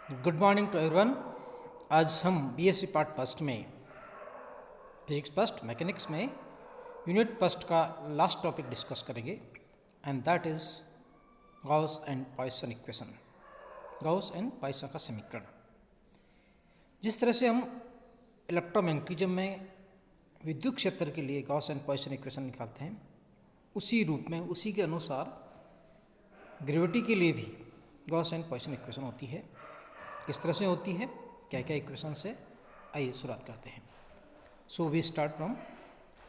Good morning to everyone. आज हम BSc part first में फिजिक्स फर्स्ट मैकेनिक्स में यूनिट फर्स्ट का लास्ट टॉपिक डिस्कस करेंगे and that is Gauss and Poisson equation, Gauss and Poisson का समीकरण। जिस तरह से हम इलेक्ट्रोमैग्नेटिज्म में विद्युत क्षेत्र के लिए गॉस एंड पॉइसन इक्वेशन निकालते हैं, उसी रूप में उसी के अनुसार ग्रेविटी के लिए भी गॉस एंड पॉइसन इक्वेशन होती है। किस तरह से होती है, क्या क्या इक्वेशन से, आइए शुरुआत करते हैं। So we start from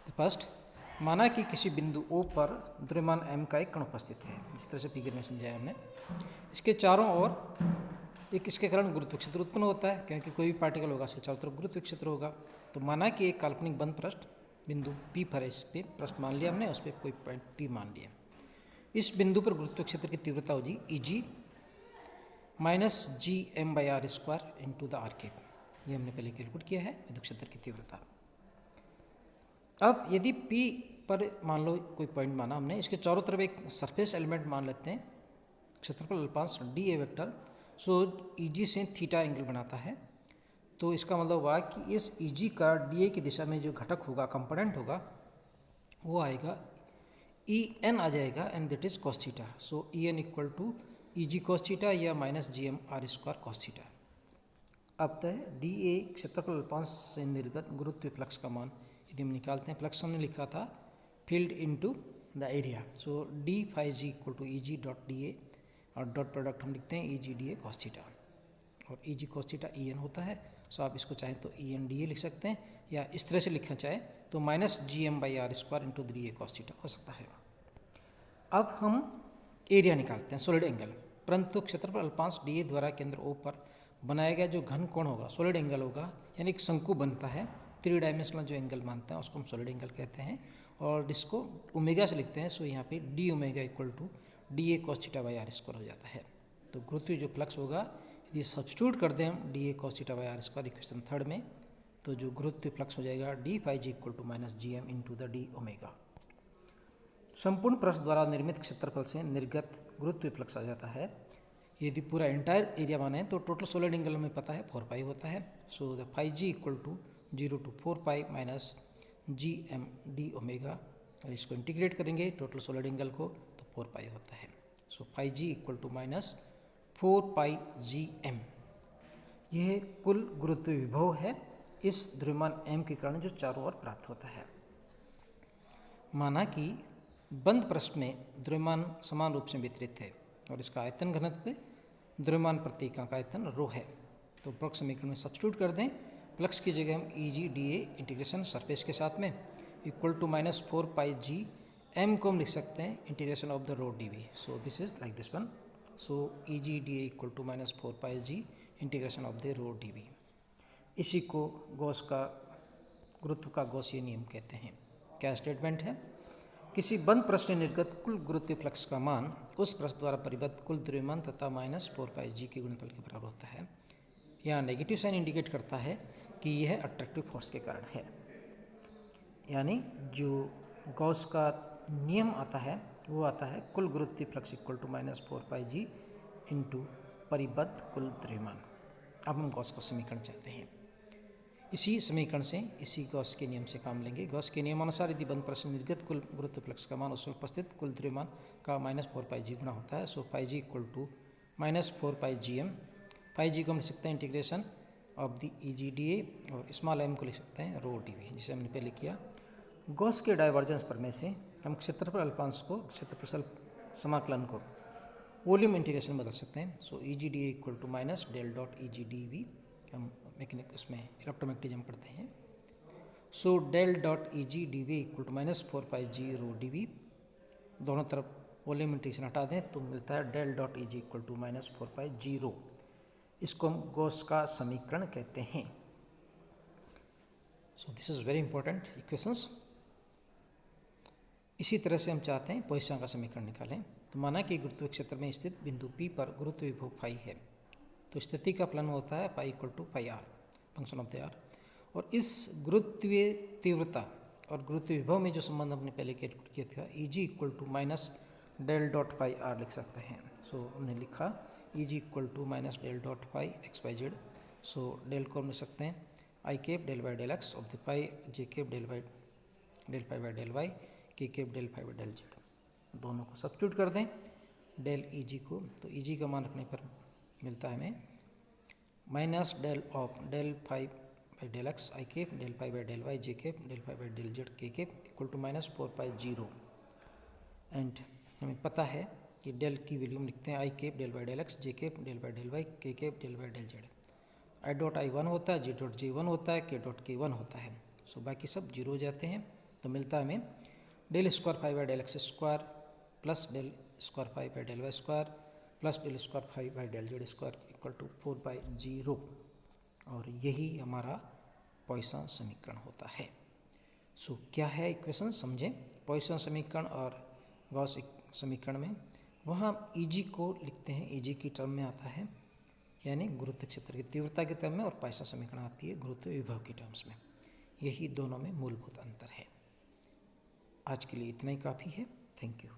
the first. माना कि किसी बिंदु O पर द्रव्यमान m का एक कण उपस्थित है, जिस तरह से फिगर में समझाया हमने। इसके चारों ओर एक इसके कारण गुरुत्व क्षेत्र उत्पन्न होता है, क्योंकि कोई भी पार्टिकल होगा उसके चारों तरफ गुरुत्व क्षेत्र होगा। तो माना कि एक काल्पनिक बंद पृष्ठ बिंदु P पर है, इस पर पृष्ठ मान लिया हमने, उस पर कोई पॉइंट P मान लिया। इस बिंदु पर गुरुत्व क्षेत्र की तीव्रता होगी Eg minus G M by R square into the R cap. ये हमने पहले कैलकुलेट किया है विद्युत क्षेत्र की तीव्रता। अब यदि P पर मान लो कोई पॉइंट माना हमने, इसके चारों तरफ एक सरफेस एलिमेंट मान लेते हैं, क्षेत्रफल अल्पांश D A vector. So Eg से थीटा एंगल बनाता है। तो इसका मतलब हुआ कि इस Eg का डी की दिशा में जो घटक होगा, कंपोनेंट होगा, वो आएगा En आ जाएगा and that is cos theta. So En equal to Eg cos theta या minus G M R square cos theta. अब तय डी ए क्षेत्रफल अल्पांश से निर्गत गुरुत्व फ्लक्स का मान यदि हम निकालते हैं, फ्लक्स हमने लिखा था field into the area. So D phi G equal to E G dot D A, और डॉट प्रोडक्ट हम लिखते हैं E G D A cos theta, और E G cos theta E N होता है। सो आप इसको चाहें तो ई एन डी ए लिख सकते हैं, या इस तरह से लिखना चाहे तो minus G M by R square into d A cos theta हो सकता है। अब हम एरिया निकालते हैं, सॉलिड एंगल। परंतु क्षेत्रफल अल्पांश डी ए द्वारा केंद्र O पर बनाया गया जो घन कोण होगा, सॉलिड एंगल होगा, यानी एक शंकु बनता है, 3 डायमेंशनल जो एंगल मानते हैं उसको हम सॉलिड एंगल कहते हैं, और जिसको ओमेगा से लिखते हैं। सो यहाँ पे d omega equal to d A cos theta by R square हो जाता है। तो गुरुत्व जो फ्लक्स होगा, यदि सब्स्टिट्यूट कर दें हम d A cos theta by R square equation third में, तो जो गुरुत्व फ्लक्स हो जाएगा d phi G equal to minus G M into the d omega. संपूर्ण पृष्ठ द्वारा निर्मित क्षेत्रफल से निर्गत गुरुत्व फ्लक्स आ जाता है। यदि पूरा एंटायर एरिया माने तो टोटल सॉलिड एंगल हमें पता है 4 पाई होता है। So the phi G equal to 0 to 4 pi minus G M d omega, और इसको इंटीग्रेट करेंगे टोटल सॉलिड एंगल को तो 4 पाई होता है। So phi G equal to minus 4 pi G M. यह कुल गुरुत्व विभव है इस द्रव्यमान m के कारण जो चारों ओर प्राप्त होता है। माना कि बंद पृष्ठ में द्रव्यमान समान रूप से वितरित है, और इसका आयतन घनत्व द्रव्यमान प्रति इकाई आयतन रो है। तो उपरोक्त समीकरण में सब्स्टिट्यूट कर दें, फ्लक्स की जगह हम E G D A integration surface के साथ में equal to minus 4 pi G M को हम लिख सकते हैं integration of the rho D V. So this is like this one. So E G D A equal to minus 4 pi G integration of the rho D V. इसी को Gauss का गुरुत्व का गॉसीय नियम कहते हैं। क्या स्टेटमेंट है? किसी बंद पृष्ठ से निर्गत कुल गुरुत्व फ्लक्स का मान उस पृष्ठ द्वारा परिबद्ध कुल द्रव्यमान तथा माइनस 4 पाई जी के गुणनफल के बराबर होता है। यहाँ नेगेटिव साइन इंडिकेट करता है कि यह अट्रैक्टिव फोर्स के कारण है, यानी जो गॉस का नियम आता है वो आता है कुल गुरुत्व flux equal to minus 4 pi G into परिबद्ध कुल द्रव्यमान। अब हम गॉस का समीकरण चाहते हैं। इसी समीकरण से, इसी गॉस के नियम से काम लेंगे। गॉस के नियमानुसार यदि बंद पृष्ठ निर्गत कुल गुरुत्व फ्लक्स का मान उसमें उपस्थित कुल द्रव्यमान का माइनस 4 पाई जी गुना होता है। So phi G equal to minus 4 pi G M. Phi G को हम लिख सकते हैं integration of the E G D A, और स्मॉल एम को लिख सकते हैं रो डी वी, जिसे हमने पहले किया। गॉस के डाइवर्जेंस प्रमेय से हम क्षेत्रफल अल्पांश को, क्षेत्रफल समाकलन को वॉल्यूम इंटीग्रेशन बदल सकते हैं। So E G D A equal to minus del dot E G D V, हम मैकेनिक उसमें इलेक्ट्रोमैग्नेटिज्म पढ़ते हैं। So del dot E G D V equal to minus 4 pi G rho D V. दोनों तरफ volume integration हटा दें तो मिलता है del dot E G equal to minus 4 pi G rho. इसको हम गॉस का समीकरण कहते हैं। So this is very important equations. इसी तरह से हम चाहते हैं पॉइसन का समीकरण निकालें। तो माना कि गुरुत्व क्षेत्र में स्थित बिंदु P पर गुरुत्व विभव फाई है, तो स्थिति का फलन होता है phi equal to phi R, function of the R. और इस गुरुत्वीय तीव्रता और गुरुत्व विभव में जो संबंध हमने पहले कैलकुलेट किया था, E G equal to minus del dot phi R लिख सकते हैं। सो हमने लिखा E G equal to minus del dot phi X by Z. So del को हम लिख सकते हैं I cap del by del X of the phi, J cap del phi by del Y, K cap del phi by del Z. दोनों को substitute कर दें del E जी को, तो ई जी का मान रखने पर मिलता है हमें minus del of del phi by del X I cap del phi by del Y J cap del phi by del Z K cap equal to minus 4π0। And हमें पता है कि डेल की वैल्यू हम लिखते हैं I cap del by del X, J cap del by del Y, K cap del by del Z. I dot I 1 होता है, जे डॉट जे 1 होता है, के डॉट के 1 होता है। सो बाकी सब जीरो हो जाते हैं, तो मिलता है हमें del square phi by del X square plus del square phi by del Y square plus del square phi by del Z square equal to 4π0। और यही हमारा पॉइसन समीकरण होता है। सो क्या है इक्वेशन समझें। पॉइसन समीकरण और गॉस समीकरण में वहाँ ई जी को लिखते हैं, ई जी की टर्म में आता है, यानी गुरुत्व क्षेत्र की तीव्रता के टर्म में, और पॉइसन समीकरण आती है गुरुत्व विभव की टर्म्स में। यही दोनों में मूलभूत अंतर है। आज के लिए इतना ही काफ़ी है। Thank you.